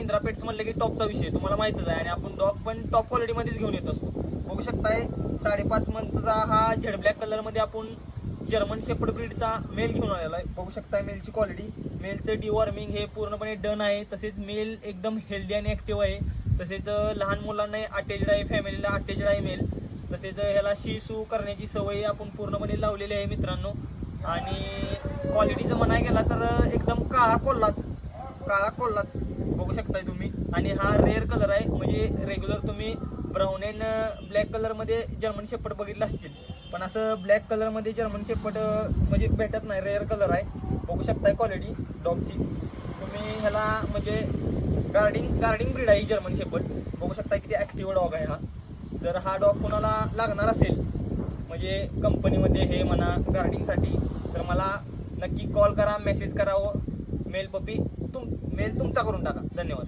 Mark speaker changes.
Speaker 1: Mahindra pets म्हणलं की टॉपचा विषय तुम्हाला माहितच आहे आणि आपण डॉग पण टॉप क्वालिटीमध्येच घेऊन येत असतो. बघू शकताय 5.5 मंथचा हा जेड ब्लॅक कलरमध्ये आपण जर्मन शेपर्ड ब्रीडचा मेल घेऊन आलेला आहे. बघू शकताय मेलची क्वालिटी, मेलचं डिवॉर्मिंग हे पूर्णपणे डन आहे. तसेच मेल एकदम हेल्दी आणि ॲक्टिव्ह आहे. तसेच लहान मुलांना अटॅच्ड आहे, फॅमिलीला अटॅच्ड आहे मेल. तसेच ह्याला शी करण्याची सवय आपण पूर्णपणे लावलेली आहे मित्रांनो. आणि क्वालिटीचं म्हणायला गेला तर एकदम काळा कोल्हाच बघू शकताय तुम्ही. आणि हा रेअर कलर आहे, म्हणजे रेग्युलर तुम्ही ब्राऊन अँड ब्लॅक कलरमध्ये जर्मन शेपर्ड बघितलं असतील, पण असं ब्लॅक कलरमध्ये जर्मन शेपर्ड म्हणजे भेटत नाही, रेअर कलर आहे. बघू शकताय क्वालिटी डॉगची तुम्ही. ह्याला म्हणजे गार्डिंग ब्रीड आहे ही जर्मन शेपर्ड. बघू शकताय किती ॲक्टिव्ह डॉग आहे हा. जर हा डॉग कोणाला लागणार असेल म्हणजे कंपनीमध्ये हे म्हणा गार्डिंगसाठी, तर मला नक्की कॉल करा, मेसेज करावं. मेल तुमचा करून टाका. धन्यवाद.